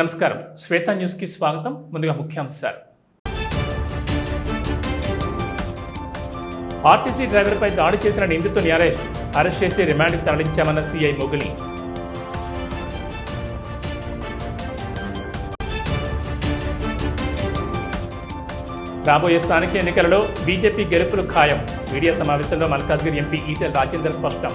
నమస్కారం, శ్వేత న్యూస్ కి స్వాగతం. ముందుగా ముఖ్యాంశాలు. ఆర్టీసీ డ్రైవర్పై దాడి చేసిన నిందితుని అరెస్ట్ చేసి రిమాండ్కి తరలించామన్న సీఐ మొగులి. రాబోయే స్థానిక ఎన్నికలలో బీజేపీ గెలుపులు ఖాయం. మీడియా సమావేశంలో మల్కాజ్గిరి ఎంపీ ఈటెల రాజేందర్ స్పష్టం.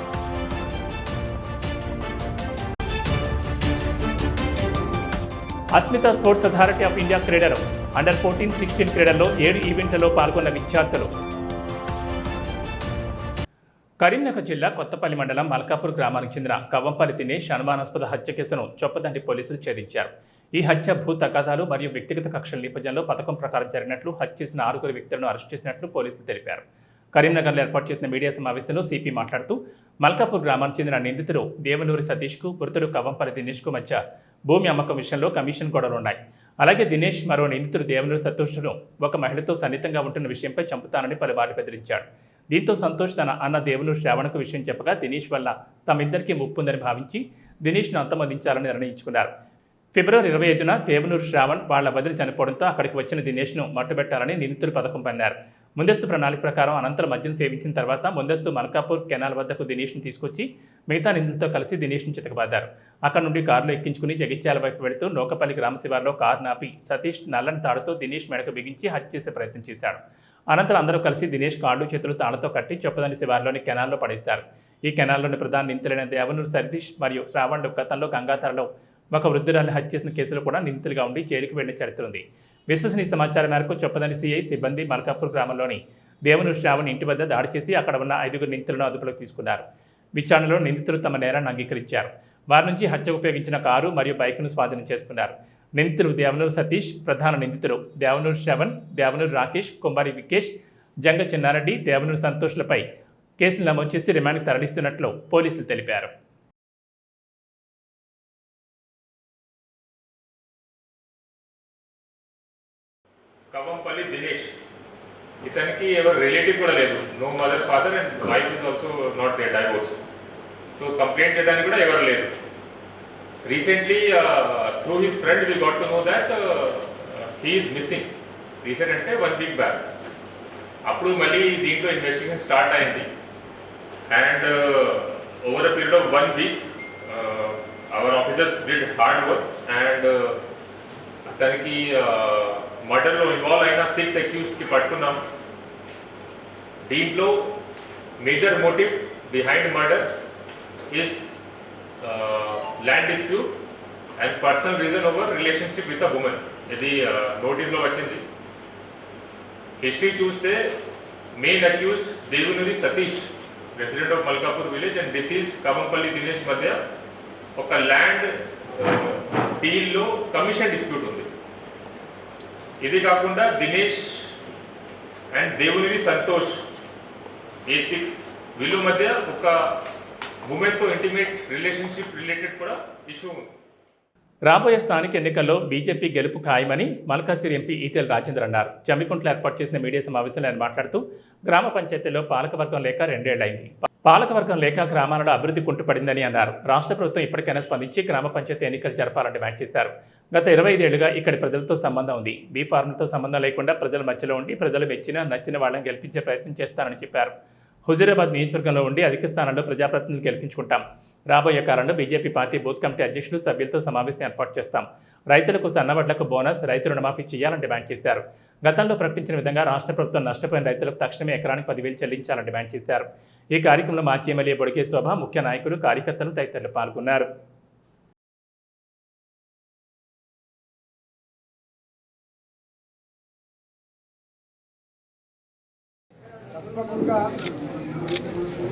Asmita sports authority of India క్రీడలు అండర్ 14-16 క్రీడల్లో 7 ఈవెంట్లలో పాల్గొన్న విద్యార్థులు. కరీంనగర్ జిల్లా కొత్తపల్లి మండలం మల్కాపూర్ గ్రామానికి చెందిన కవ్వంపల్లి దినేష్ అనుమానాస్పద హత్య కేసును చొప్పదండి పోలీసులు ఛేదించారు. ఈ హత్య భూ తగాదాలు మరియు వ్యక్తిగత కక్షల నేపథ్యంలో పథకం ప్రకారం జరిగినట్లు, హత్య చేసిన 6 వ్యక్తులను అరెస్ట్ చేసినట్లు పోలీసులు తెలిపారు. కరీంనగర్లో ఏర్పాటు చేసిన మీడియా సమావేశంలో సిపి మాట్లాడుతూ, మల్కాపూర్ గ్రామానికి చెందిన నిందితుడు దేవనూరి సతీష్కు, మృతుడు కవ్వంపల్లి దినేష్కు మధ్య భూమి అమ్మకం విషయంలో కమిషన్ గొడవలున్నాయి. అలాగే దినేష్ మరో నిందితుడు దేవనూరి సంతోష్ను ఒక మహిళతో సన్నిహితంగా ఉంటున్న విషయంపై చంపుతానని పలుమార్లు బెదిరించాడు. దీంతో సంతోష్ తన అన్న దేవనూరి శ్రావణ్కు విషయం చెప్పగా దినేష్ వల్ల తమిద్దరికీ ముప్పుందని భావించి దినేష్ను అంతమొందించాలని నిర్ణయించుకున్నారు. ఫిబ్రవరి 25న దేవనూరు శ్రావణ్ వాళ్ల వదిలి చనిపోవడంతో అక్కడికి వచ్చిన దినేష్ను మట్టుబెట్టాలని నిందితులు పథకం పన్నారు. ముందస్తు ప్రణాళిక ప్రకారం అనంతరం మద్యం సేవించిన తర్వాత ముందస్తు మల్కాపూర్ కెనాల్ వద్దకు దినేష్ను తీసుకొచ్చి మిగతా నిందితులతో కలిసి దినేష్ను చితకబాదారు. అక్కడ నుండి కారులో ఎక్కించుకుని జగిత్యాల వైపు వెళుతూ నోకపల్లి గ్రామ శివార్లో కారు నాపి సతీష్ నల్లని తాడుతో దినేష్ మెడకు బిగించి హత్య చేసే ప్రయత్నం చేశాడు. అనంతరం అందరూ కలిసి దినేష్ కాళ్ళు చేతులు తాళ్లతో కట్టి చొప్పదండి శివార్లోని కెనాల్లో పడేశారు. ఈ కెనాల్లోని ప్రధాన నిందితులైన దేవనూరు సతీష్ మరియు శ్రావణ్ గతంలో గంగాధరలో ఒక వృద్ధురాన్ని హత్య చేసిన కేసులో కూడా నిందితులుగా ఉండి జైలుకు వెళ్లిన చరిత్ర ఉంది. విశ్వసనీయ సమాచారం మేరకు చొప్పదండి సిఐ సిబ్బంది మల్కాపూర్ గ్రామంలోని దేవనూరు శ్రావణ్ ఇంటి వద్ద దాడి చేసి అక్కడ ఉన్న 5 నిందితులను అదుపులోకి తీసుకున్నారు. విచారణలో నిందితులు తమ నేరాన్ని అంగీకరించారు. వారి నుంచి హత్య ఉపయోగించిన కారు మరియు బైక్ను స్వాధీనం చేసుకున్నారు. నిందితులు దేవనూరు సతీష్, ప్రధాన నిందితులు దేవనూరు శ్రవణ్, దేవనూరు రాకేష్, కుమారి వికేష్, జంగ చిన్నారెడ్డి, దేవనూరు సంతోష్లపై కేసులు నమోదు చేసి రిమాండ్కి తరలిస్తున్నట్లు పోలీసులు తెలిపారు. కవ్వంపల్లి దినేష్, ఇతనికి ఎవరు రిలేటివ్ కూడా లేదు. No mother, father and wife is also not they divorce. So complaint చేయడానికి కూడా ఎవరు లేదు. Recently through his friend we got to know that he is missing. Recent అంటే 1 వీక్ బ్యాక్. అప్పుడు మళ్ళీ దీంట్లో ఇన్వెస్టిగేషన్ స్టార్ట్ అయింది. And over the period of 1 week our officers did hard work and అతనికి మర్డర్లో ఇన్వాల్వ్ అయిన 6 అక్యూజ్డ్కి పట్టుకున్నాం. దీంట్లో major motive behind murder is land dispute and personal reason over relationship with a woman. ఇది నోటీస్లో వచ్చింది. హిస్టరీ చూస్తే main accused Devanuri Satish, resident of Malkapur village, and deceased Kavvampalli Dinesh మధ్య ఒక ల్యాండ్ డీల్లో కమిషన్ డిస్ప్యూట్ ఉంది. ఇది కాకుండా దినేష్ అండ్ దేవనూరి సంతోష్ A6 వీళ్ళ మధ్య ఒక ఉమెన్తో ఇంటిమేట్ రిలేషన్షిప్ రిలేటెడ్ కూడా ఇష్యూ ఉంది. రాబోయే స్థానిక ఎన్నికల్లో బీజేపీ గెలుపు ఖాయమని మల్కాజ్గిరి ఎంపీ ఈటెల రాజేందర్ అన్నారు. జమ్మికుంటలో ఏర్పాటు చేసిన మీడియా సమావేశంలో ఆయన మాట్లాడుతూ, గ్రామ పంచాయతీల్లో పాలకవర్గం లేక 2 ఏళ్లైంది. పాలకవర్గం లేక గ్రామాలలో అభివృద్ధి కుంటుపడిందని అన్నారు. రాష్ట్ర ప్రభుత్వం ఇప్పటికైనా స్పందించి గ్రామ పంచాయతీ ఎన్నికలు జరపాలని డిమాండ్ చేశారు. గత 25 ఏళ్లుగా ఇక్కడి ప్రజలతో సంబంధం ఉంది. బీ ఫార్ములతో సంబంధం లేకుండా ప్రజల మధ్యలో ఉండి ప్రజలు నచ్చిన వాళ్ళని గెలిపించే ప్రయత్నం చేస్తానని చెప్పారు. హుజూరాబాద్ నియోజకవర్గంలో ఉండి అధిక స్థానంలో ప్రజాప్రతినిధులు గెలిపించుకుంటాం. రాబోయే కాలంలో బీజేపీ పార్టీ బూత్ కమిటీ అధ్యక్షులు, సభ్యులతో సమావేశం ఏర్పాటు చేస్తాం. రైతులకు సన్నవడ్లకు బోనస్, రైతు రుణమాఫీ చేయాలని డిమాండ్ చేశారు. గతంలో ప్రకటించిన విధంగా రాష్ట్ర ప్రభుత్వం నష్టపోయిన రైతులకు తక్షణమే ఎకరానికి 10,000 చెల్లించాలని డిమాండ్ చేశారు. ఈ కార్యక్రమంలో మాజీ ఎమ్మెల్యే బొడిగే శోభ, ముఖ్య నాయకులు, కార్యకర్తలు తదితరులు పాల్గొన్నారు.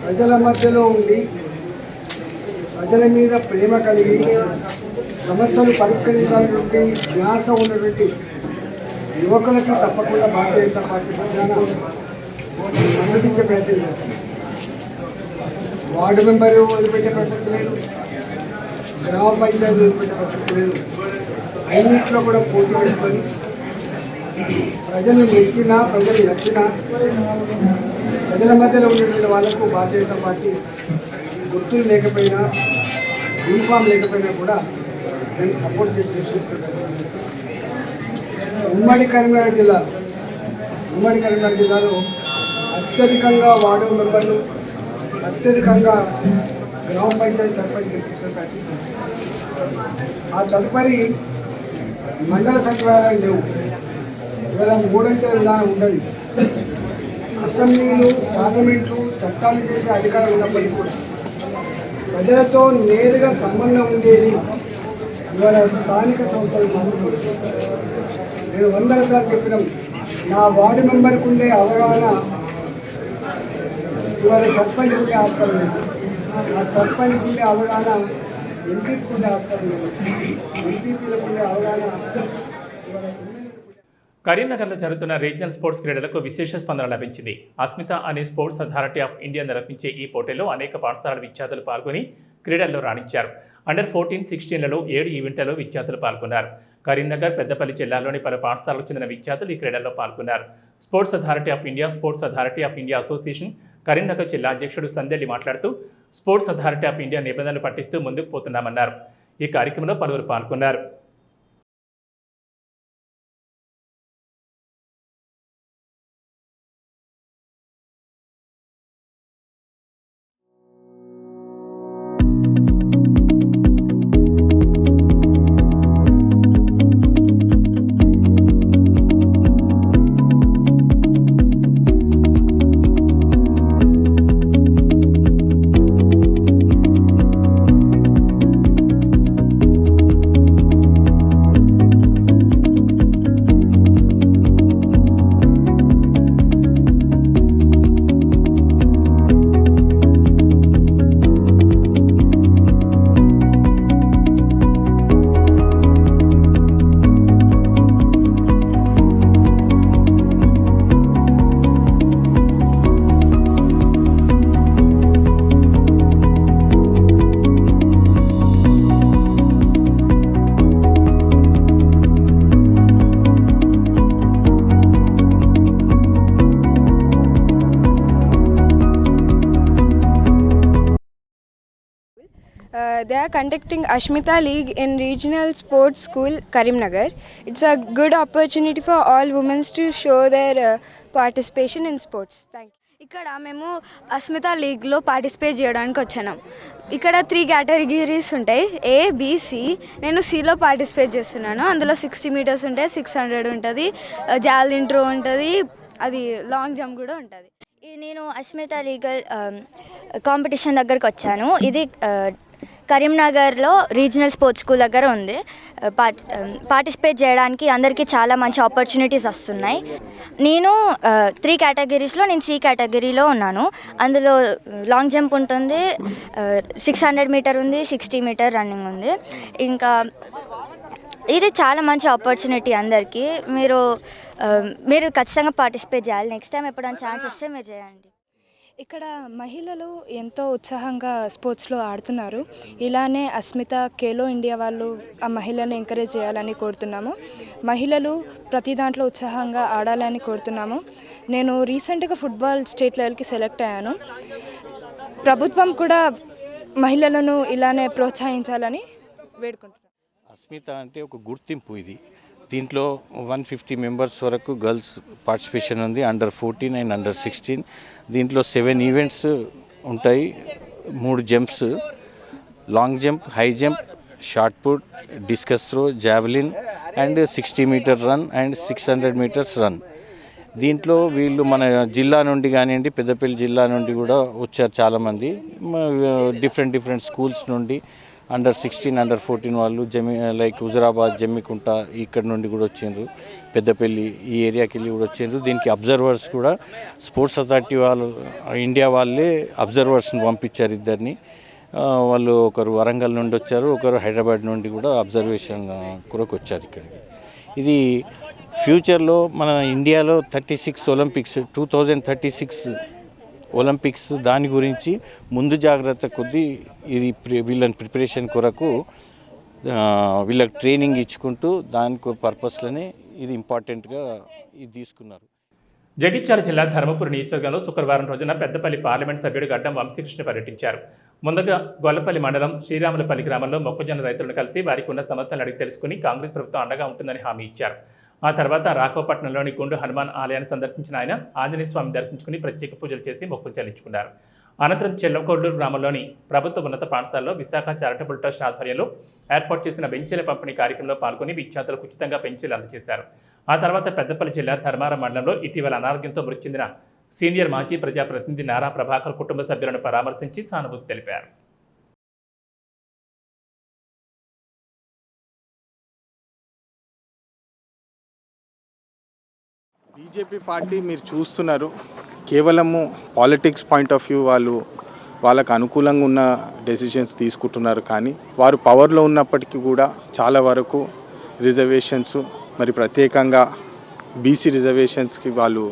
ప్రజల మధ్యలో ఉండి ప్రజల మీద ప్రేమ కలిగి సమస్యలు పరిష్కరించాలన్నటువంటి ధ్యాస ఉన్నటువంటి యువకులకి తప్పకుండా భారతీయ జనతా పార్టీ పక్షాన మద్దతిచ్చే ప్రయత్నం చేస్తాం. వార్డు మెంబరు వదిలిపెట్టే ప్రసక్తి లేదు, గ్రామ పంచాయతీ వదిలిపెట్టే ప్రసక్తి లేదు. అన్నింటిలో కూడా పోటీ పెట్టుకొని ప్రజలు మెచ్చినా, ప్రజలు నచ్చినా, ప్రజల మధ్యలో ఉన్నటువంటి వాళ్ళకు భారతీయ జనతా పార్టీ గుర్తులు లేకపోయినా, యూనిఫామ్ లేకపోయినా కూడా నేను సపోర్ట్ చేసి ఉమ్మడి కరీంనగర్ జిల్లాలో అత్యధికంగా వార్డు మెంబర్లు అత్యధికంగా గ్రామ పంచాయతీ సర్పంచ్ గెలిపించిన ప్రయత్నం ఆ తదుపరి మండల సచివాలయాలు లేవు. ఇవాళ మూడంచెల విధానం ఉన్నది. అసెంబ్లీలు పార్లమెంట్లు చట్టాలు చేసే అధికారం ఉన్నప్పటికీ కూడా ప్రజలతో నేరుగా సంబంధం ఉండేది ఇవాళ స్థానిక సంస్థలు. నేను 100 సార్లు చెప్పినాం, నా వార్డు మెంబర్కు ఉండే అవగాహన ఇవాళ సర్పంచ్ ఉండే ఆస్కారం లేదు. ఆ సర్పంచ్ ఉండే అవగాహన ఎంపీకి ఉండే ఆస్కారం లేదు. ఎంపీపీలకు ఉండే అవగాహన ఇవాళ కరీంనగర్లో జరుగుతున్న రీజనల్ స్పోర్ట్స్ క్రీడలకు విశేష స్పందన లభించింది. అస్మిత అనే స్పోర్ట్స్ అథారిటీ ఆఫ్ ఇండియా నిర్వహించే ఈ పోటీలో అనేక పాఠశాలల విద్యార్థులు పాల్గొని క్రీడల్లో రాణించారు. అండర్ 14, 16లలో 7 ఈవెంట్లలో విద్యార్థులు పాల్గొన్నారు. కరీంనగర్, పెద్దపల్లి జిల్లాల్లోని పలు పాఠశాలకు చెందిన విద్యార్థులు ఈ క్రీడల్లో పాల్గొన్నారు. Sports authority of India, sports authority of India association Karimnagar జిల్లా అధ్యక్షుడు సందెల్లి మాట్లాడుతూ స్పోర్ట్స్ అథారిటీ ఆఫ్ ఇండియా నిబంధనలు పాటిస్తూ ముందుకు పోతున్నామన్నారు. ఈ కార్యక్రమంలో పలువురు పాల్గొన్నారు. They are conducting Ashmita League in Regional Sports School, Karimnagar. It's a good opportunity for all women to show their participation in sports. Thank you. ఇక్కడ మేము అస్మిత లీగ్లో పార్టిసిపేట్ చేయడానికి వచ్చాం. ఇక్కడ 3 కేటగిరీస్ ఉంటాయి, A, B, C. నేను Cలో పార్టిసిపేట్ చేస్తున్నాను. అందులో 60 మీటర్స్ ఉంటాయి, 600 ఉంటుంది, జావెలిన్ త్రో ఉంటుంది, అది లాంగ్ జంప్ కూడా ఉంటుంది. నేను అస్మిత లీగల్ కాంపిటీషన్ దగ్గరకు వచ్చాను. ఇది కరీంనగర్లో రీజనల్ స్పోర్ట్స్ స్కూల్ దగ్గర ఉంది. పార్టిసిపేట్ చేయడానికి అందరికీ చాలా మంచి ఆపర్చునిటీస్ వస్తున్నాయి. నేను 3 కేటగిరీస్లో నేను C కేటగిరీలో ఉన్నాను. అందులో లాంగ్ జంప్ ఉంటుంది, 600 మీటర్ ఉంది, 60 మీటర్ రన్నింగ్ ఉంది. ఇంకా ఇది చాలా మంచి ఆపర్చునిటీ అందరికీ. మీరు ఖచ్చితంగా పార్టిసిపేట్ చేయాలి. నెక్స్ట్ టైం ఎప్పుడైనా ఛాన్స్ వస్తే మీరు చేయండి. ఇక్కడ మహిళలు ఎంతో ఉత్సాహంగా స్పోర్ట్స్లో ఆడుతున్నారు. ఇలానే అస్మిత, ఖేలో ఇండియా వాళ్ళు ఆ మహిళలను ఎంకరేజ్ చేయాలని కోరుతున్నాము. మహిళలు ప్రతి దాంట్లో ఉత్సాహంగా ఆడాలని కోరుతున్నాము. నేను రీసెంట్గా ఫుట్బాల్ స్టేట్ లెవెల్కి సెలెక్ట్ అయ్యాను. ప్రభుత్వం కూడా మహిళలను ఇలానే ప్రోత్సహించాలని వేడుకుంటున్నాను. అస్మిత అంటే ఒక గుర్తింపు. దీంట్లో 150 మెంబర్స్ వరకు గర్ల్స్ పార్టిసిపేషన్ ఉంది, అండర్ 14 అండ్ అండర్ 16. దీంట్లో 7 ఈవెంట్స్ ఉంటాయి, 3 jumps, long jump, high jump, shot put, discus throw, javelin and 60 meter run and 600 meters run. దీంట్లో వీళ్ళు మన జిల్లా నుండి కానివ్వండి, పెద్దపల్లి జిల్లా నుండి కూడా వచ్చారు చాలామంది. డిఫరెంట్ స్కూల్స్ నుండి అండర్ 16, అండర్ 14 వాళ్ళు లైక్ హుజరాబాద్, జమ్మికుంట ఇక్కడ నుండి కూడా వచ్చిండ్రు, పెద్దపల్లి ఈ ఏరియాకి వెళ్ళి కూడా వచ్చిండ్రు. దీనికి అబ్జర్వర్స్ కూడా స్పోర్ట్స్ అథారిటీ వాళ్ళు ఇండియా వాళ్ళే అబ్జర్వర్స్ని పంపించారు. ఇద్దరిని వాళ్ళు ఒకరు వరంగల్ నుండి వచ్చారు, ఒకరు హైదరాబాద్ నుండి కూడా అబ్జర్వేషన్ కొరకు వచ్చారు ఇక్కడికి. ఇది ఫ్యూచర్లో మన ఇండియాలో 36 ఒలింపిక్స్ 2036 ఒలింపిక్స్ దాని గురించి ముందు జాగ్రత్త కొద్దీ ఇది వీళ్ళని ప్రిపరేషన్ కొరకు వీళ్ళకి ట్రైనింగ్ ఇచ్చుకుంటూ దానికి పర్పస్లోనే ఇది ఇంపార్టెంట్గా ఇది తీసుకున్నారు. జగిత్యాల జిల్లా ధర్మపురి నియోజకవర్గంలో శుక్రవారం రోజున పెద్దపల్లి పార్లమెంట్ సభ్యుడు గడ్డం వంశీకృష్ణ పర్యటించారు. ముందుగా గొల్లపల్లి మండలం శ్రీరాములపల్లి గ్రామంలో మొక్కజొన్న రైతులను కలిసి వారికి ఉన్న సమస్యలను అడిగి తెలుసుకుని కాంగ్రెస్ ప్రభుత్వం అండగా ఉంటుందని హామీ ఇచ్చారు. ఆ తర్వాత రాఘవపట్నంలోని గుండు హనుమాన్ ఆలయాన్ని సందర్శించిన ఆయన ఆంజనేయ స్వామిని దర్శించుకుని ప్రత్యేక పూజలు చేసి మొక్కులు చెల్లించుకున్నారు. అనంతరం చెల్లకోడూరు గ్రామంలోని ప్రభుత్వ ఉన్నత పాఠశాలలో విశాఖ చారిటబుల్ ట్రస్ట్ ఆధ్వర్యంలో ఏర్పాటు చేసిన బెంచీల పంపిణీ కార్యక్రమంలో పాల్గొని విద్యార్థులకు ఉచితంగా బెంచీలు అందజేశారు. ఆ తర్వాత పెద్దపల్లి జిల్లా ధర్మారం మండలంలో ఇటీవల అనారోగ్యంతో మృతి చెందిన సీనియర్ మాజీ ప్రజాప్రతినిధి నారా ప్రభాకర్ కుటుంబ సభ్యులను పరామర్శించి సానుభూతి తెలిపారు. బీజేపీ పార్టీ మీరు చూస్తున్నారు, కేవలము పాలిటిక్స్ పాయింట్ ఆఫ్ వ్యూ వాళ్ళకు అనుకూలంగా ఉన్న డెసిషన్స్ తీసుకుంటున్నారు. కానీ వారు పవర్లో ఉన్నప్పటికీ కూడా చాలా వరకు రిజర్వేషన్స్, మరి ప్రత్యేకంగా బీసీ రిజర్వేషన్స్కి వాళ్ళు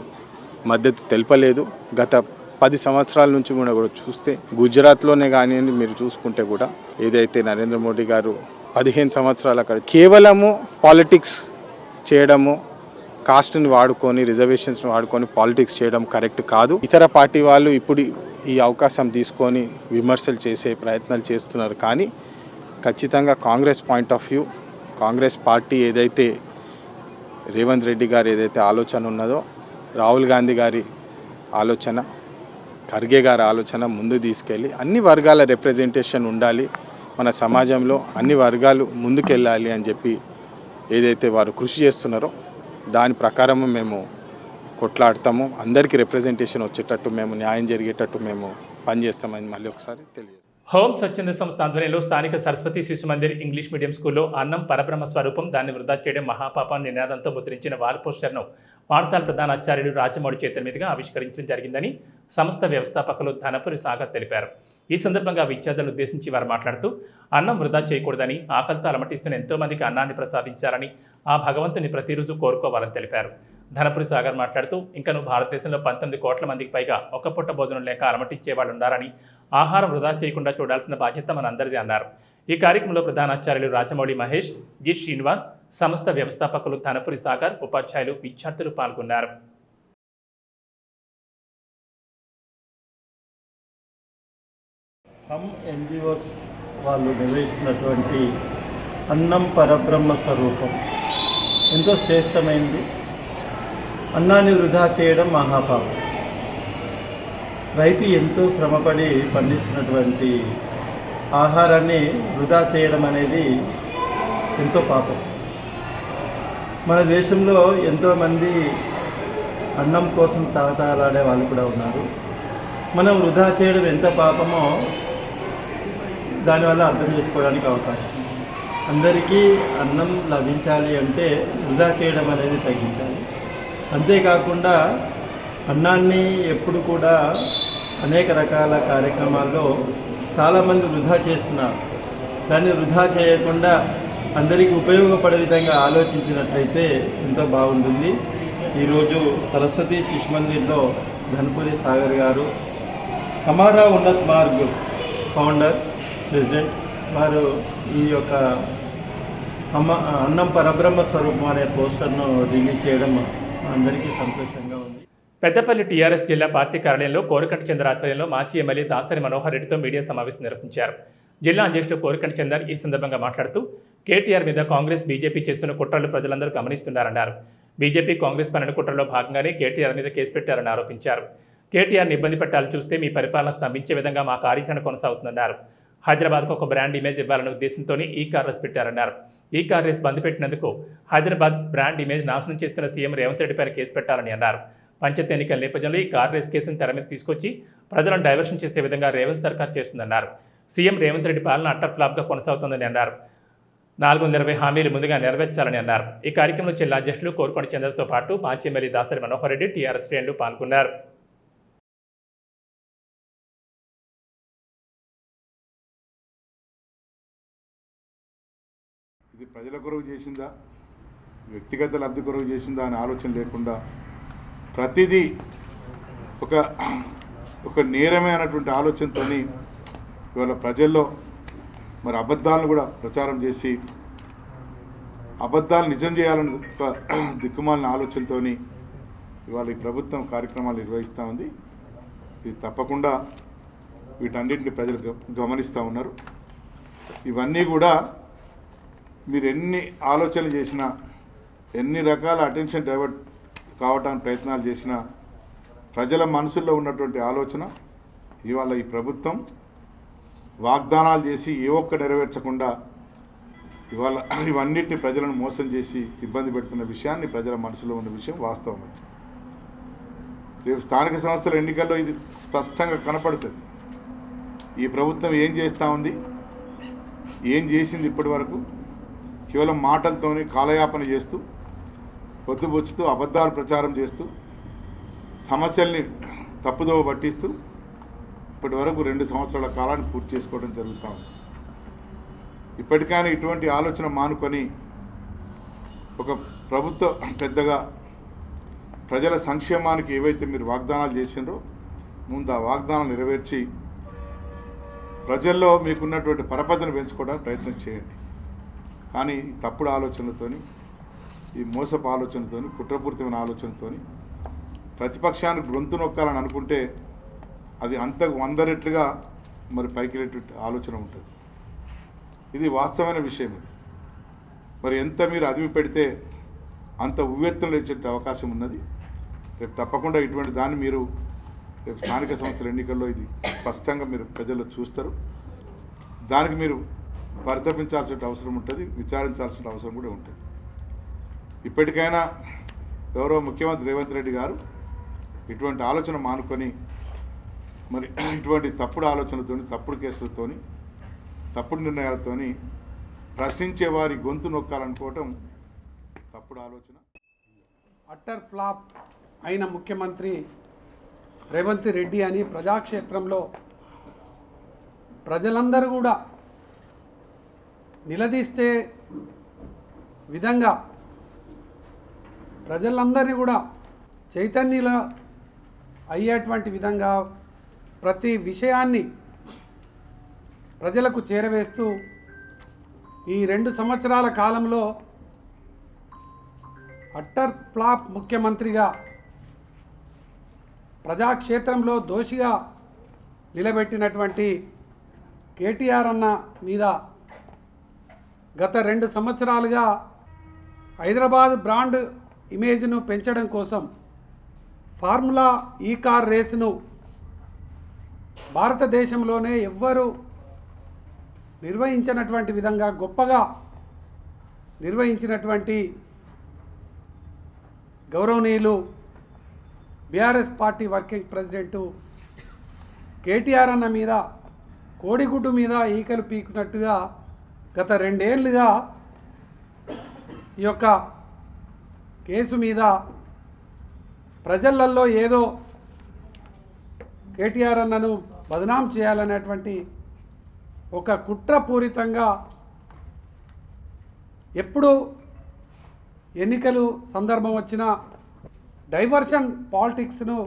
మద్దతు తెలపలేదు. గత 10 సంవత్సరాల నుంచి కూడా చూస్తే గుజరాత్లోనే కానీ మీరు చూసుకుంటే కూడా ఏదైతే నరేంద్ర మోడీ గారు 15 సంవత్సరాలు అక్కడ కేవలము పాలిటిక్స్ చేయడము, కాస్ట్ని వాడుకొని రిజర్వేషన్స్ని వాడుకొని పాలిటిక్స్ చేయడం కరెక్ట్ కాదు. ఇతర పార్టీ వాళ్ళు ఇప్పుడు ఈ అవకాశం తీసుకొని విమర్శలు చేసే ప్రయత్నాలు చేస్తున్నారు. కానీ ఖచ్చితంగా Congress point of view, Congress party ఏదైతే రేవంత్ రెడ్డి గారు ఏదైతే ఆలోచన ఉన్నదో, రాహుల్ గాంధీ గారి ఆలోచన, ఖర్గే గారి ఆలోచన ముందు తీసుకెళ్ళి అన్ని వర్గాల రిప్రజెంటేషన్ ఉండాలి, మన సమాజంలో అన్ని వర్గాలు ముందుకెళ్ళాలి అని చెప్పి ఏదైతే వారు కృషి చేస్తున్నారో దాని ప్రకారం మేము కొట్లాడతాము. అందరికీ రిప్రజెంటేషన్ వచ్చేటట్టు, మేము న్యాయం జరిగేటట్టు మేము పనిచేస్తామని మళ్ళీ ఒకసారి తెలియదు. హోం స్వచ్ఛంద సంస్థ ఆధ్వర్యంలో స్థానిక సరస్వతి శిశు మందిర్ ఇంగ్లీష్ మీడియం స్కూల్లో అన్నం పరబ్రహ్మ స్వరూపం, దాన్ని వృధా చేయడం మహాపాపం నినాదంతో ముద్రించిన వాల్ పోస్టర్ను పాఠశాల ప్రధానాచార్యుడు రాజమౌళి చేతుల మీదుగా ఆవిష్కరించడం జరిగిందని సంస్థ వ్యవస్థాపకులు ధనపురి సాగర్ తెలిపారు. ఈ సందర్భంగా విద్యార్థులను ఉద్దేశించి వారు మాట్లాడుతూ అన్నం వృధా చేయకూడదని, ఆకలితో అలమటిస్తున్న ఎంతోమందికి అన్నాన్ని ప్రసాదించాలని, ఆ భగవంతుని ప్రతిరోజు కోరుకోవాలని తెలిపారు. ధనపురి సాగర్ మాట్లాడుతూ ఇంకను భారతదేశంలో 19 కోట్ల మందికి పైగా ఒక్క పూట భోజనం లేక అలమటించే వాళ్ళు ఉన్నారని, ఆహారం వృధా చేయకుండా చూడాల్సిన బాధ్యత మనందరిది అన్నారు. ఈ కార్యక్రమంలో ప్రధానాచార్యులు రాజమౌళి మహేష్, జి శ్రీనివాస్, సంస్థ వ్యవస్థాపకులు ధనపురి సాగర్, ఉపాధ్యాయులు, విద్యార్థులు పాల్గొన్నారు. హమ్ ఎన్జిఓస్ వాళ్ళు నిర్వహిస్తున్నటువంటి అన్నం పరబ్రహ్మ స్వరూపం ఎంతో శ్రేష్టమైంది. అన్నాన్ని వృధా చేయడం మహాపాపం. రైతు ఎంతో శ్రమపడి పండిస్తున్నటువంటి ఆహారాన్ని వృధా చేయడం అనేది ఎంతో పాపం. మన దేశంలో ఎంతోమంది అన్నం కోసం తాగతాలాడే వాళ్ళు కూడా ఉన్నారు. మనం వృధా చేయడం ఎంత పాపమో దానివల్ల అర్థం చేసుకోవడానికి అవకాశం. అందరికీ అన్నం లభించాలి అంటే వృధా చేయడం అనేది తగ్గించాలి. అంతేకాకుండా అన్నాన్ని ఎప్పుడు కూడా అనేక రకాల కార్యక్రమాల్లో చాలామంది వృధా చేస్తున్నారు. దాన్ని వృధా చేయకుండా అందరికీ ఉపయోగపడే విధంగా ఆలోచించినట్లయితే ఎంతో బాగుంటుంది. ఈరోజు సరస్వతి శిశు మందిర్లో ధనపురి సాగర్ గారు, హమారా ఉన్నత్ మార్గ్ ఫౌండర్, ప్రెసిడెంట్ వారు ఈ యొక్క అన్నం పరబ్రహ్మ స్వరూపం అనే పోస్టర్ను రిలీజ్ చేయడం అందరికీ సంతోషంగా ఉంది. పెద్దపల్లి టీఆర్ఎస్ జిల్లా పార్టీ కార్యాలయంలో కోరికంటి చంద్ర ఆధ్వర్యంలో మాజీ ఎమ్మెల్యే దాసరి మనోహర్ రెడ్డితో మీడియా సమావేశం నిర్వహించారు. జిల్లా అధ్యక్షుడు కోరికంటి చందర్ ఈ సందర్భంగా మాట్లాడుతూ కేటీఆర్ మీద కాంగ్రెస్, బీజేపీ చేస్తున్న కుట్రలు ప్రజలందరూ గమనిస్తున్నారన్నారు. బీజేపీ, కాంగ్రెస్ పన్నెండు కుట్రలో భాగంగానే కేటీఆర్ మీద కేసు పెట్టారని ఆరోపించారు. కేటీఆర్ని ఇబ్బంది పెట్టాలని చూస్తే మీ పరిపాలన స్తంభించే విధంగా మా కార్యాచరణ కొనసాగుతుందన్నారు. హైదరాబాద్కు ఒక బ్రాండ్ ఇమేజ్ ఇవ్వాలనే ఉద్దేశంతోనే ఈ కార్ రేస్ పెట్టారన్నారు. ఈ కార్ రేస్ బంద్ పెట్టినందుకు హైదరాబాద్ బ్రాండ్ ఇమేజ్ నాశనం చేస్తున్న సీఎం రేవంత్ రెడ్డిపైన కేసు పెట్టాలని అన్నారు. పంచాయతీ ఎన్నికల నేపథ్యంలో ఈ కార్ రేస్ కేసును తెర మీద తీసుకొచ్చి ప్రజలను డైవర్షన్ చేసే విధంగా రేవంత్ సర్కార్ చేస్తుందన్నారు. సీఎం రేవంత్ రెడ్డి పాలన అట్టర్ ఫ్లాప్గా కొనసాగుతుందని అన్నారు. 420 హామీలు ముందుగా నెరవేర్చాలని అన్నారు. ఈ కార్యక్రమంలో జిల్లా అధ్యక్షులు కోరుకొండ చంద్రతో పాటు మాజీ ఎమ్మెల్యే దాసరి మనోహర్ రెడ్డి, టీఆర్ఎస్ శ్రేణులు పాల్గొన్నారు. ఇది ప్రజల కొరకు చేసిందా, వ్యక్తిగత లబ్ధి కొరకు చేసిందా అనే ఆలోచన లేకుండా ప్రతిదీ ఒక నేరమే అన్నటువంటి ఆలోచనతో ఇవాళ ప్రజల్లో మరి అబద్ధాలను కూడా ప్రచారం చేసి అబద్ధాలు నిజం చేయాలని ఒక దిక్కుమాలిన ఆలోచనతో ఇవాళ ఈ ప్రభుత్వం కార్యక్రమాలు నిర్వహిస్తూ ఉంది. ఇది తప్పకుండా వీటన్నిటిని ప్రజలు గమనిస్తూ ఉన్నారు. ఇవన్నీ కూడా మీరు ఎన్ని ఆలోచనలు చేసినా, ఎన్ని రకాల అటెన్షన్ డైవర్ట్ కావడానికి ప్రయత్నాలు చేసినా, ప్రజల మనసుల్లో ఉన్నటువంటి ఆలోచన ఇవాళ ఈ ప్రభుత్వం వాగ్దానాలు చేసి ఏ ఒక్క నెరవేర్చకుండా ఇవాళ ఇవన్నిటిని ప్రజలను మోసం చేసి ఇబ్బంది పెడుతున్న విషయాన్ని ప్రజల మనసులో ఉన్న విషయం వాస్తవం. రేపు స్థానిక సంస్థల ఎన్నికల్లో ఇది స్పష్టంగా కనపడుతుంది. ఈ ప్రభుత్వం ఏం చేస్తూ ఉంది, ఏం చేసింది ఇప్పటి వరకు. కేవలం మాటలతోనే కాలయాపన చేస్తూ, పొద్దుబొచ్చుతూ, అబద్ధాలు ప్రచారం చేస్తూ, సమస్యల్ని తప్పుదోవ పట్టిస్తూ ఇప్పటి వరకు 2 సంవత్సరాల కాలాన్ని పూర్తి చేసుకోవడం జరుగుతూ ఉంది. ఇప్పటికైనా ఇటువంటి ఆలోచన మానుకొని ఒక ప్రభుత్వ పెద్దగా ప్రజల సంక్షేమానికి ఏవైతే మీరు వాగ్దానాలు చేసిండ్రో ముందు ఆ వాగ్దానాలు నెరవేర్చి ప్రజల్లో మీకున్నటువంటి పరపతిని పెంచుకోవడానికి ప్రయత్నం చేయండి. కానీ తప్పుడు ఆలోచనలతోని, ఈ మోసపు ఆలోచనతోని, కుట్రపూరితమైన ఆలోచనతోని ప్రతిపక్షానికి గొంతు నొక్కాలని అనుకుంటే అది అంత 100 రెట్లుగా మరి పైకి ఆలోచన ఉంటుంది. ఇది వాస్తవమైన విషయం. ఇది మరి ఎంత మీరు అదిమి పెడితే అంత ఉవ్వెత్తున లేచే అవకాశం ఉన్నది. రేపు తప్పకుండా ఇటువంటి దాన్ని మీరు రేపు స్థానిక సంస్థల ఎన్నికల్లో ఇది స్పష్టంగా మీరు ప్రజల్లో చూస్తారు. దానికి మీరు పరితపించాల్సిన అవసరం ఉంటుంది, విచారించాల్సిన అవసరం కూడా ఉంటుంది. ఇప్పటికైనా గౌరవ ముఖ్యమంత్రి రేవంత్ రెడ్డి గారు ఇటువంటి ఆలోచన మానుకొని మరి ఇటువంటి తప్పుడు ఆలోచనలతోని, తప్పుడు కేసులతోని, తప్పుడు నిర్ణయాలతోని ప్రశ్నించే వారి గొంతు నొక్కాలనుకోవటం తప్పుడు ఆలోచన. అట్టర్ ఫ్లాప్ అయిన ముఖ్యమంత్రి రేవంత్ రెడ్డి అని ప్రజాక్షేత్రంలో ప్రజలందరూ కూడా నిలదీస్తే విధంగా ప్రజలందరినీ కూడా చైతన్యుల అయ్యేటువంటి విధంగా ప్రతి విషయాన్ని ప్రజలకు చేరవేస్తూ ఈ 2 సంవత్సరాల కాలంలో అట్టర్ ఫ్లాప్ ముఖ్యమంత్రిగా ప్రజాక్షేత్రంలో దోషిగా నిలబెట్టినటువంటి కేటీఆర్ అన్న మీద గత 2 సంవత్సరాలుగా హైదరాబాద్ బ్రాండ్ ఇమేజ్ను పెంచడం కోసం ఫార్ములా ఈ కార్ రేసును భారతదేశంలోనే ఎవ్వరూ నిర్వహించినటువంటి విధంగా గొప్పగా నిర్వహించినటువంటి గౌరవనీయులు BRS party working president KTR అన్న మీద కోడిగుడ్డు మీద ఈకలు పీకున్నట్టుగా గత 2 ఏళ్ళుగా ఈ యొక్క కేసు మీద ప్రజలల్లో ఏదో కేటీఆర్ అన్నను బదనాం చేయాలనేటువంటి ఒక కుట్రపూరితంగా ఎప్పుడు ఎన్నికలు సందర్భం వచ్చినా డైవర్షన్ పాలిటిక్స్ను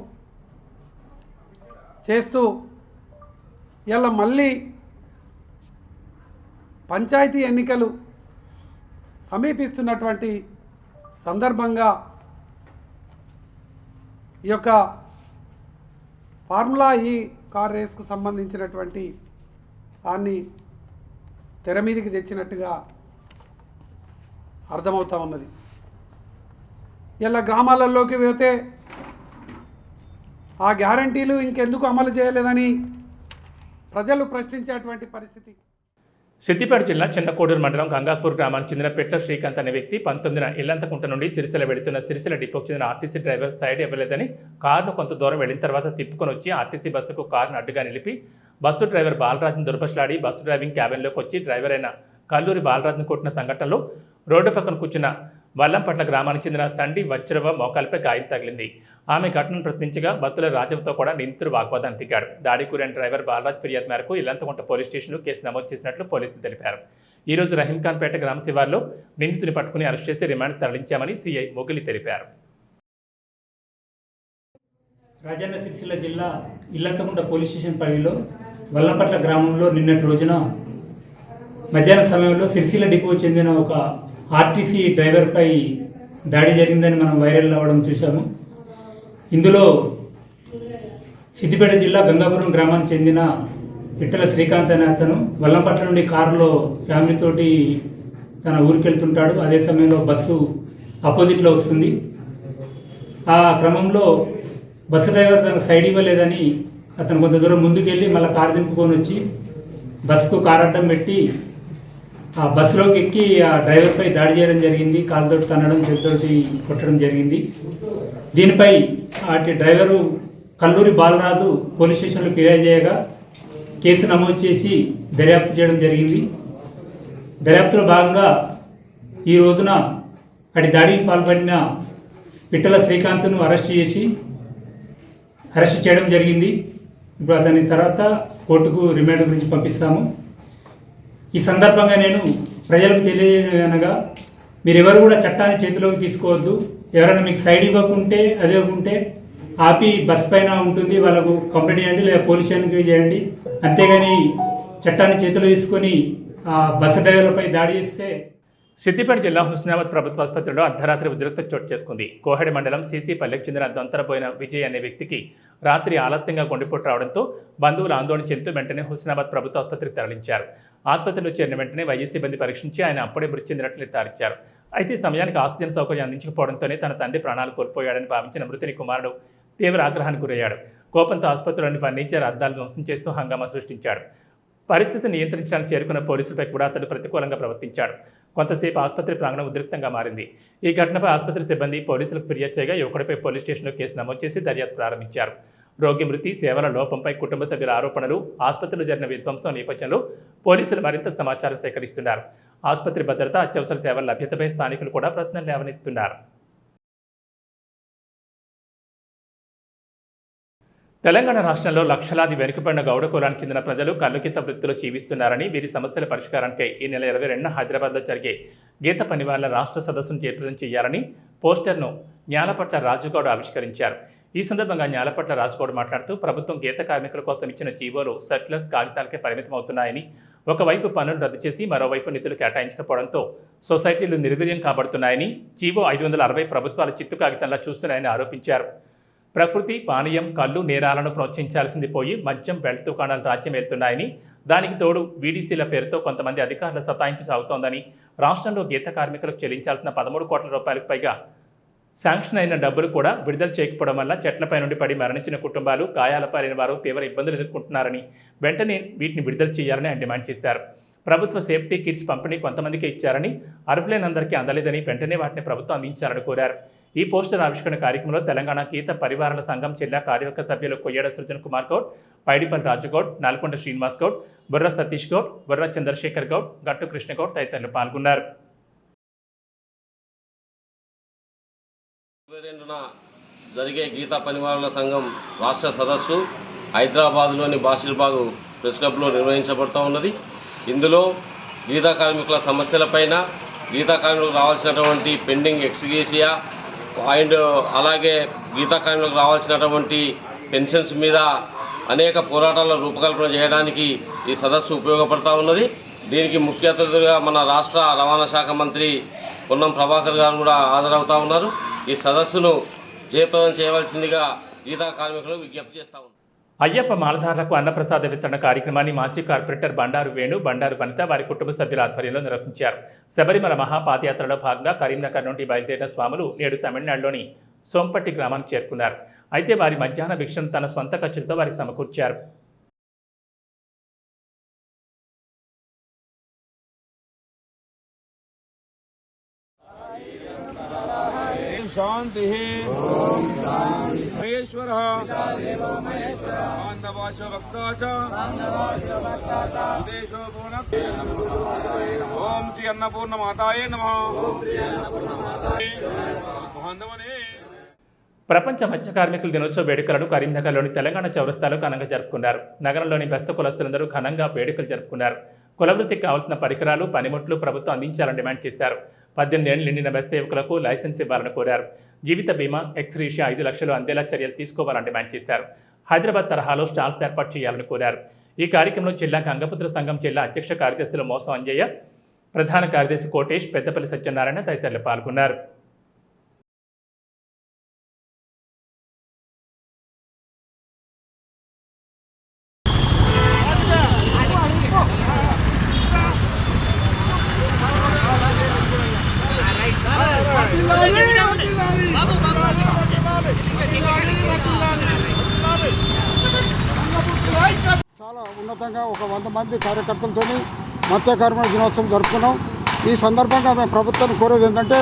చేస్తూ ఇలా మళ్ళీ పంచాయతీ ఎన్నికలు సమీపిస్తున్నటువంటి సందర్భంగా ఈ యొక్క ఫార్ములా ఈ కార్ రేస్కు సంబంధించినటువంటి దాన్ని తెర మీదికి తెచ్చినట్టుగా అర్థమవుతూ ఉన్నది. ఇలా గ్రామాలలోకి పోతే ఆ గ్యారంటీలు ఇంకెందుకు అమలు చేయలేదని ప్రజలు ప్రశ్నించేటువంటి పరిస్థితి. సిద్దిపేట జిల్లా చిన్నకోడూరు మండలం గంగాపూర్ గ్రామానికి చెందిన పెట్ల శ్రీకాంత్ అనే వ్యక్తి 19న ఇల్లంతకుంట నుండి సిరిసిల్ల వెళుతున్న సిరిసిల్ల డిపోకు చెందిన ఆర్టీసీ డ్రైవర్ సైడ్ ఇవ్వలేదని కారును కొంత దూరం వెళ్ళిన తర్వాత తిప్పుకొని వచ్చి ఆర్టీసీ బస్సుకు కారును అడ్డుగా నిలిపి బస్సు డ్రైవర్ బాలరాజును దుర్భషలాడి బస్సు డ్రైవింగ్ క్యాబిన్లోకి వచ్చి డ్రైవర్ అయిన కల్లూరి బాలరాజును కొట్టిన సంఘటనలో రోడ్డు పక్కన కూర్చున్న వల్లంపట్ల గ్రామానికి చెందిన సండి వజ్రవ మోకాలపై గాయం తగిలింది. ఆమె ఘటనను ప్రశ్నించగా బత్తుల రాజవ్తో కూడా నిందితుడు వాగ్వాదాన్ని దిగాడు. దాడికి గురైన డ్రైవర్ బాలరాజ్ ఫిర్యాదు మేరకు ఇల్లంతకుంట పోలీస్ స్టేషన్లో కేసు నమోదు చేసినట్లు పోలీసులు తెలిపారు. ఈ రోజు రహీంఖాన్పేట గ్రామ శివార్లో నిందితుని పట్టుకుని అరెస్ట్ చేసి రిమాండ్ తరలించామని సీఐ మొగిలి తెలిపారు. రాజన్న సిరిసిల్ల జిల్లా ఇల్లంతకుంట పోలీస్ స్టేషన్ పరిధిలో వల్లంపట్ల గ్రామంలో నిన్నటి రోజున మధ్యాహ్నం సమయంలో సిరిసిల్ల డిపో చెందిన ఒక ఆర్టీసీ డ్రైవర్పై దాడి జరిగిందని మనం వైరల్ అవ్వడం చూశాము. ఇందులో సిద్దిపేట జిల్లా గంగాపురం గ్రామానికి చెందిన పిట్టల శ్రీకాంత్ అనే అతను వల్లంపట్ల నుండి కారులో ఫ్యామిలీతోటి తన ఊరికి వెళ్తుంటాడు. అదే సమయంలో బస్సు ఆపోజిట్లో వస్తుంది. ఆ క్రమంలో బస్సు డ్రైవర్ తనకు సైడ్ ఇవ్వలేదని అతను కొంత దూరం ముందుకెళ్ళి మళ్ళీ కారు దింపుకొని వచ్చి బస్సుకు కారు అడ్డం పెట్టి ఆ బస్సులోకి ఎక్కి ఆ డ్రైవర్పై దాడి చేయడం జరిగింది. కాలుతోటి తన్నడం, చేతితోటి కొట్టడం జరిగింది. దీనిపై అటు డ్రైవరు కల్లూరి బాలరాజు పోలీస్ స్టేషన్లో ఫిర్యాదు చేయగా కేసు నమోదు చేసి దర్యాప్తు చేయడం జరిగింది. దర్యాప్తులో భాగంగా ఈ రోజున అటు దాడికి పాల్పడిన పిట్టల శ్రీకాంత్ను అరెస్ట్ చేయడం జరిగింది. ఇప్పుడు అతని తర్వాత కోర్టుకు రిమాండ్ గురించి పంపిస్తాము. ఈ సందర్భంగా నేను ప్రజలకు తెలియజేయనగా మీరెవరు కూడా చట్టాన్ని చేతిలోకి తీసుకోవద్దు. ఎవరైనా మీకు సైడ్ ఇవ్వకుంటే అది ఇవ్వకుంటే ఆపి బస్ పైన ఉంటుంది, వాళ్ళకు కంప్లైంట్ చేయండి లేదా పోలీస్ స్టేషన్కి చేయండి. అంతేగాని చట్టాన్ని చేతిలో తీసుకొని బస్సు డ్రైవర్లపై దాడి చేస్తే. సిద్దిపేట జిల్లా హుస్నాబాద్ ప్రభుత్వ ఆసుపత్రిలో అర్ధరాత్రి ఉద్రిక్తత చోటు చేసుకుంది. కోహెడ మండలం సీసీపల్లెకు చెందిన దొంతరపోయిన విజయ్ అనే వ్యక్తికి రాత్రి ఆలస్యంగా గుండెపోటు రావడంతో బంధువులు ఆందోళన చెందుతూ వెంటనే హుస్నాబాద్ ప్రభుత్వ ఆసుపత్రికి తరలించారు. ఆసుపత్రిలో చేరిన వెంటనే వైద్య సిబ్బంది పరీక్షించి ఆయన అప్పుడే మృతి చెందినట్లు నిర్ధారించారు. అయితే సమయానికి ఆక్సిజన్ సౌకర్యం అందించకపోవడంతోనే తన తండ్రి ప్రాణాలు కోల్పోయాడని భావించిన మృతుని కుమారుడు తీవ్ర ఆగ్రహానికి గురయ్యాడు. కోపంతో ఆసుపత్రిలోని ఫర్నిచర్ అద్దాలు ధ్వంసం చేస్తూ హంగామా సృష్టించాడు. పరిస్థితిని నియంత్రించడానికి చేరుకున్న పోలీసులపై కూడా అతడు ప్రతికూలంగా ప్రవర్తించాడు. కొంతసేపు ఆసుపత్రి ప్రాంగణం ఉద్రిక్తంగా మారింది. ఈ ఘటనపై ఆసుపత్రి సిబ్బంది పోలీసులకు ఫిర్యాదు చేయగా యువకుడిపై పోలీస్ స్టేషన్లో కేసు నమోదు చేసి దర్యాప్తు ప్రారంభించారు. రోగి మృతి, సేవల లోపంపై కుటుంబ సభ్యుల ఆరోపణలు, ఆసుపత్రిలో జరిగిన విధ్వంసం నేపథ్యంలో పోలీసులు మరింత సమాచారం సేకరిస్తున్నారు. ఆసుపత్రి భద్రత, అత్యవసర సేవల లభ్యతపై స్థానికులు కూడా ప్రశ్నలు లేవనెత్తుతున్నారు. తెలంగాణ రాష్ట్రంలో లక్షలాది వెనుకబడిన గౌడ కులానికి చెందిన ప్రజలు కల్లుగీత వృత్తిలో జీవిస్తున్నారని, వీరి సమస్యల పరిష్కారానికై ఈ నెల 22న హైదరాబాద్లో జరిగే గీత పనివాళ్ల రాష్ట్ర సదస్సును జయప్రదం చేయాలని పోస్టర్ను న్యాలపట్ల రాజుగౌడ్ ఆవిష్కరించారు. ఈ సందర్భంగా న్యాలపట్ల రాజుగౌడ్ మాట్లాడుతూ ప్రభుత్వం గీత కార్మికుల కోసం ఇచ్చిన జీవోలు సర్క్యులర్స్ కాగితాలకే పరిమితమవుతున్నాయని, ఒకవైపు పనులు రద్దు చేసి మరోవైపు నిధులు కేటాయించకపోవడంతో సొసైటీలు నిర్వీర్యం కాబడుతున్నాయని, జీవో 560 ప్రభుత్వాలు చిత్తు కాగితంలా చూస్తున్నాయని ఆరోపించారు. ప్రకృతి, పానీయం, కళ్ళు, నేరాలను ప్రోత్సహించాల్సింది పోయి మద్యం, బెల్ట్ దుకాణాలు రాజ్యం వెళ్తున్నాయని, దానికి తోడు వీడీసీల పేరుతో కొంతమంది అధికారుల సతాయింపు సాగుతోందని, రాష్ట్రంలో గీత కార్మికులకు చెల్లించాల్సిన 13 కోట్ల రూపాయలకు పైగా శాంక్షన్ అయిన డబ్బులు కూడా విడుదల చేయకపోవడం వల్ల చెట్లపై నుండి పడి మరణించిన కుటుంబాలు, గాయాల పాలైన వారు తీవ్ర ఇబ్బందులు ఎదుర్కొంటున్నారని, వెంటనే వీటిని విడుదల చేయాలని ఆయన డిమాండ్ చేశారు. ప్రభుత్వ సేఫ్టీ కిట్స్ పంపిణీ కొంతమందికి ఇచ్చారని, అర్హులైనందరికీ అందలేదని, వెంటనే వాటిని ప్రభుత్వం అందించాలని కోరారు. ఈ పోస్టర్ ఆవిష్కరణ కార్యక్రమంలో తెలంగాణ గీత పరివారాల సంఘం జిల్లా కార్యవర్గ సభ్యులు కొయ్యడ సృజన్ కుమార్ గౌడ్, పైడిపల్లి రాజుగౌడ్, నల్కొండ శ్రీనివాస్ గౌడ్, బుర్ర సతీష్ గౌడ్, బుర్ర చంద్రశేఖర్ గౌడ్, గట్టు కృష్ణగౌడ్ తదితరులు పాల్గొన్నారు. 22న జరిగే గీతా పనివారుల సంఘం రాష్ట్ర సదస్సు హైదరాబాద్లోని బాషీర్బాగ్ ప్రెస్ క్లబ్లో నిర్వహించబడుతూ ఉన్నది. ఇందులో గీతా కార్మికుల సమస్యలపైన, గీతా కార్మికులకు రావాల్సినటువంటి పెండింగ్ ఎక్స్గ్రేషియా అండ్ అలాగే గీతా కార్మికులకు రావాల్సినటువంటి పెన్షన్స్ మీద అనేక పోరాటాల రూపకల్పన చేయడానికి ఈ సదస్సు ఉపయోగపడుతూ ఉన్నది. దీనికి ముఖ్య అతిథిగా మన రాష్ట్ర రవాణా శాఖ మంత్రి పొన్నం ప్రభాకర్ గారు కూడా హాజరవుతూ ఉన్నారు. ఈ సదస్సును జయప్రదం చేయవలసిందిగా గీతా కార్మికులు విజ్ఞప్తి చేస్తూ ఉన్నారు. అయ్యప్ప మాలధారులకు అన్నప్రసాద వితరణ కార్యక్రమాన్ని మాజీ కార్పొరేటర్ బండారు వేణు, బండారు వనిత వారి కుటుంబ సభ్యుల ఆధ్వర్యంలో నిర్వహించారు. శబరిమల మహాపాదయాత్రలో భాగంగా కరీంనగర్ నుండి బయలుదేరిన స్వాములు నేడు తమిళనాడులోని సోంపట్టి గ్రామానికి చేరుకున్నారు. అయితే వారి మధ్యాహ్న భిక్షను తన స్వంత ఖర్చులతో వారికి సమకూర్చారు. शांति महेश्वर बांधवाश भक्ता ओम श्री अन्नपूर्ण माताये नमः. ప్రపంచ మత్స్య కార్మికుల దినోత్సవ వేడుకలను కరీంనగర్లోని తెలంగాణ చౌరస్తాలో ఘనంగా జరుపుకున్నారు. నగరంలోని బెస్త కులస్తులందరూ ఘనంగా వేడుకలు జరుపుకున్నారు. కులవృత్తికి కావాల్సిన పరికరాలు, పనిముట్లు ప్రభుత్వం అందించాలని డిమాండ్ చేశారు. 18 ఏళ్లు నిండిన బెస్త యువకులకు లైసెన్స్ ఇవ్వాలని కోరారు. జీవిత బీమా, ఎక్స్గ్రేషియా 5 లక్షలు అందేలా చర్యలు తీసుకోవాలని డిమాండ్ చేశారు. హైదరాబాద్ తరహాలో స్టాల్స్ ఏర్పాటు చేయాలని కోరారు. ఈ కార్యక్రమంలో జిల్లా గంగపుత్ర సంఘం జిల్లా అధ్యక్ష కార్యదర్శులు మోసం అంజయ్య, ప్రధాన కార్యదర్శి కోటేష్, పెద్దపల్లి సత్యనారాయణ తదితరులు పాల్గొన్నారు. మంది కార్యకర్తలతో మత్స్యకార్మికుల దినోత్సవం జరుపుకున్నాం. ఈ సందర్భంగా మేము ప్రభుత్వాన్ని కోరేది ఏంటంటే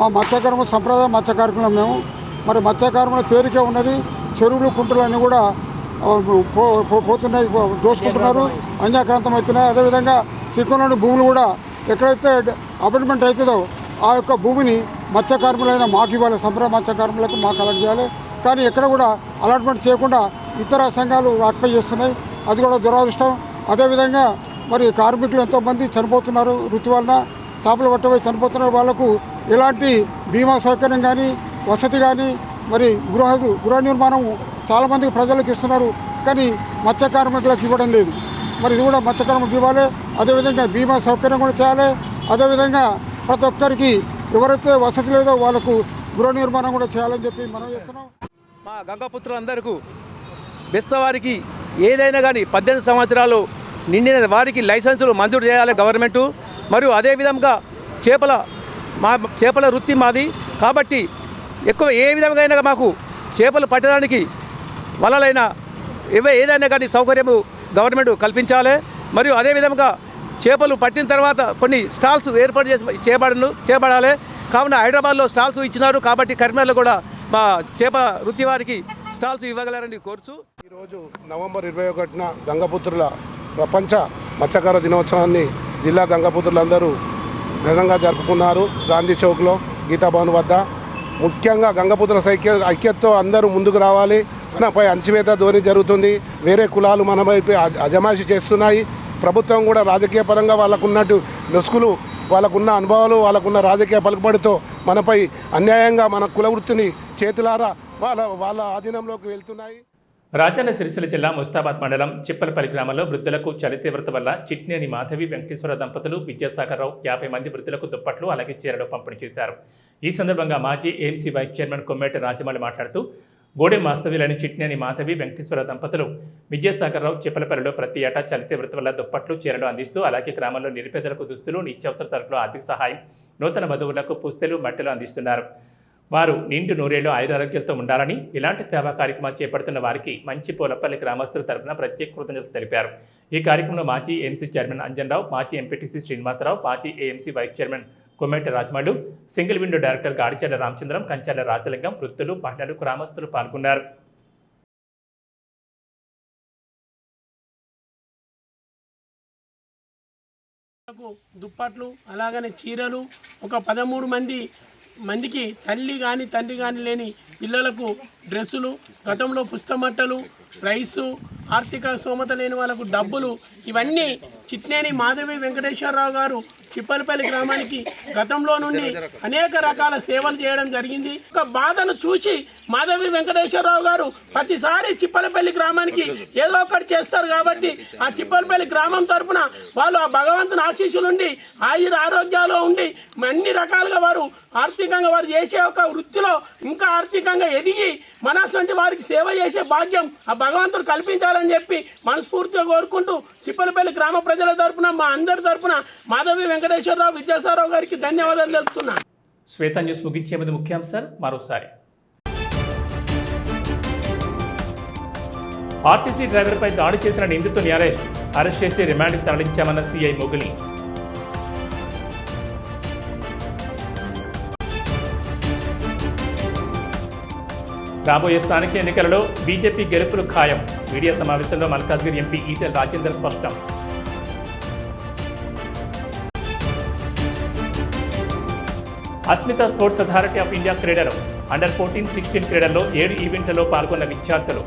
మా మత్స్యకార్మిక సంప్రదాయ మత్స్యకార్మికులం మేము. మరి మత్స్యకార్మికుల పేరుకే ఉన్నది, చెరువులు కుంటలు అన్నీ కూడా పోతున్నాయి, దోసుకుంటున్నారు, అన్యాక్రాంతం అవుతున్నాయి. అదేవిధంగా సిక్కులోని భూములు కూడా ఎక్కడైతే అపార్ట్మెంట్ అవుతుందో ఆ యొక్క భూమిని మత్స్యకార్మికులైన మాకు ఇవ్వాలి, సంప్రదాయ మత్స్యకార్మికులకు మాకు అలాట్ చేయాలి. కానీ ఎక్కడ కూడా అలాట్మెంట్ చేయకుండా ఇతర సంఘాలు ఆక్యుపై చేస్తున్నాయి, అది కూడా దురదృష్టం. అదేవిధంగా మరి కార్మికులు ఎంతోమంది చనిపోతున్నారు, వృత్తి వలన చేపలు పట్టబోయి చనిపోతున్నారు. వాళ్లకు ఎలాంటి బీమా సౌకర్యం కానీ వసతి కానీ మరి గృహ నిర్మాణం చాలామందికి ప్రజలకు ఇస్తున్నారు, కానీ మత్స్య కార్మికులకు ఇవ్వడం లేదు. మరి ఇది కూడా మత్స్య కార్మికులకు ఇవ్వాలి. అదేవిధంగా బీమా సౌకర్యం కూడా చేయాలి. అదేవిధంగా ప్రతి ఒక్కరికి ఎవరైతే వసతి లేదో వాళ్ళకు గృహ నిర్మాణం కూడా చేయాలని చెప్పి మనం చేస్తున్నాం. మా గంగాపుత్రులందరికీ బెస్తవారికి ఏదైనా కానీ 18 సంవత్సరాలు నిండిన వారికి లైసెన్సులు మంజూరు చేయాలి గవర్నమెంటు. మరియు అదేవిధంగా చేపల వృత్తి మాది కాబట్టి ఎక్కువ ఏ విధంగా అయినా మాకు చేపలు పట్టడానికి వలలైనా ఏదైనా కానీ సౌకర్యము గవర్నమెంట్ కల్పించాలి. మరియు అదేవిధంగా చేపలు పట్టిన తర్వాత కొన్ని స్టాల్స్ ఏర్పాటు చేయబడాలి. కావున హైదరాబాద్లో స్టాల్స్ ఇచ్చినారు కాబట్టి కరీంనగర్లో కూడా మా చేపల వృత్తి వారికి స్టాల్స్ ఇవ్వగలరని కోరుచు. ఈరోజు నవంబర్ 21న గంగపుత్రుల ప్రపంచ మత్స్యకార దినోత్సవాన్ని జిల్లా గంగపుత్రులందరూ ఘనంగా జరుపుకున్నారు. గాంధీ చౌక్లో గీతాభవన్ వద్ద ముఖ్యంగా గంగపుత్రుల ఐక్యతతో అందరూ ముందుకు రావాలి. మనపై అణచివేత ధోరణి జరుగుతుంది, వేరే కులాలు మనపై అజమాయిషి చేస్తున్నాయి. ప్రభుత్వం కూడా రాజకీయ పరంగా వాళ్ళకున్నట్టు లొసుకులు, వాళ్ళకున్న అనుభవాలు, వాళ్ళకున్న రాజకీయ పలుకుబడితో మనపై అన్యాయంగా మన కుల వృత్తిని చేతులారా వాళ్ళ ఆధీనంలోకి వెళ్తున్నాయి. రాజన్న సిరిసిల్ల జిల్లా ముస్తాబాద్ మండలం చిప్పలపల్లి గ్రామంలో వృద్ధులకు చలి తీవ్రత వల్ల చిట్నేని మాధవి వెంకటేశ్వర దంపతులు విద్యాసాగర్రావు 50 మంది వృద్ధులకు దుప్పట్లు అలాగే చీరలు పంపిణీ చేశారు. ఈ సందర్భంగా మాజీ ఏఎంసీ వైస్ చైర్మన్ కొమ్మేటి రాజమౌళి మాట్లాడుతూ గోడెం వాస్తవ్యులని చిట్నేని మాధవి వెంకటేశ్వర దంపతులు విద్యాసాగర్రావు చిప్పలపల్లిలో ప్రతి ఏటా చలి తీవ్రత వల్ల దుప్పట్లు చీరలు అందిస్తూ అలాగే గ్రామంలో నిరుపేదలకు దుస్తులు, నిత్యావసర సరుకులు, ఆర్థిక సహాయం, నూతన వధువులకు పుస్తలు, మట్టెలు అందిస్తున్నారు. వారు నిండు నూరేళ్లు ఆయురారోగ్యాలతో ఉండాలని, ఇలాంటి సేవా కార్యక్రమాలు చేపడుతున్న వారికి మంచి పోలపల్లి గ్రామస్తుల తరపున ప్రత్యేక కృతజ్ఞతలు తెలిపారు. ఈ కార్యక్రమంలో మాజీ ఏఎంసీ చైర్మన్ అంజన్రావు, మాజీ ఎంపీటీసీ శ్రీనివాసరావు, మాజీ AMC vice chairman కొమ్మేటి Rajamouli, single window director Gadicherla Ramachandram, Kancharla Rajalingam, వృత్తులు, మహిళలు, గ్రామస్తులు పాల్గొన్నారు. దుప్పట్లు అలాగనే చీరలు ఒక 13 మందికి తల్లి కానీ తండ్రి కానీ లేని పిల్లలకు డ్రెస్సులు, గతంలో పుస్తమట్టలు, రైసు, ఆర్థిక స్తోమత లేని వాళ్ళకు డబ్బులు, ఇవన్నీ చిట్నేని మాధవి వెంకటేశ్వరరావు గారు చిప్పలపల్లి గ్రామానికి గతంలో నుండి అనేక రకాల సేవలు చేయడం జరిగింది. ఒక బాధను చూసి మాధవి వెంకటేశ్వరరావు గారు ప్రతిసారి చిప్పలపల్లి గ్రామానికి ఏదో ఒకటి చేస్తారు కాబట్టి ఆ చిప్పలపల్లి గ్రామం తరఫున వాళ్ళు ఆ భగవంతుని ఆశీస్సులుండి ఆరోగ్యాలు ఉండి అన్ని రకాలుగా వారు ఆర్థికంగా వారు చేసే ఒక వృత్తిలో ఇంకా ఆర్థికంగా ఎదిగి మనస్వంటి వారికి సేవ చేసే భాగ్యం ఆ భగవంతుడు కల్పించాలని చెప్పి మనస్ఫూర్తిగా కోరుకుంటూ చిప్పలపల్లి గ్రామ ప్రజల తరఫున మా అందరి తరఫున మాధవి వెంకటేశ్వరరావు విద్యాసాగరరావు గారికి ధన్యవాదాలు తెలుపుతున్నాను. శ్వేత న్యూస్ ముగించే ముందు ముఖ్యాంశాలు మరోసారి. ఆర్టీసీ డ్రైవర్పై దాడి చేసిన నిందితుని అరెస్ట్ చేసి రిమాండ్కి తరలించామన్న సీఐ మొగిలి. రాబోయే స్థానిక ఎన్నికలలో బీజేపీ గెలుపులు ఖాయం. మీడియా సమావేశంలో మల్కాజ్గిరి ఎంపీ ఈటెల రాజేందర్ స్పష్టం. Asmita sports authority of India క్రీడలు అండర్ 14-16 క్రీడల్లో 7 ఈవెంట్లలో పాల్గొన్న విద్యార్థులు.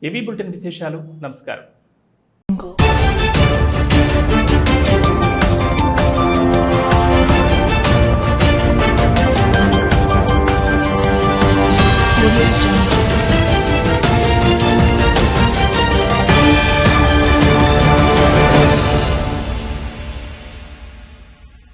ఇవి బులెటిన్ విశేషాలు. నమస్కారం.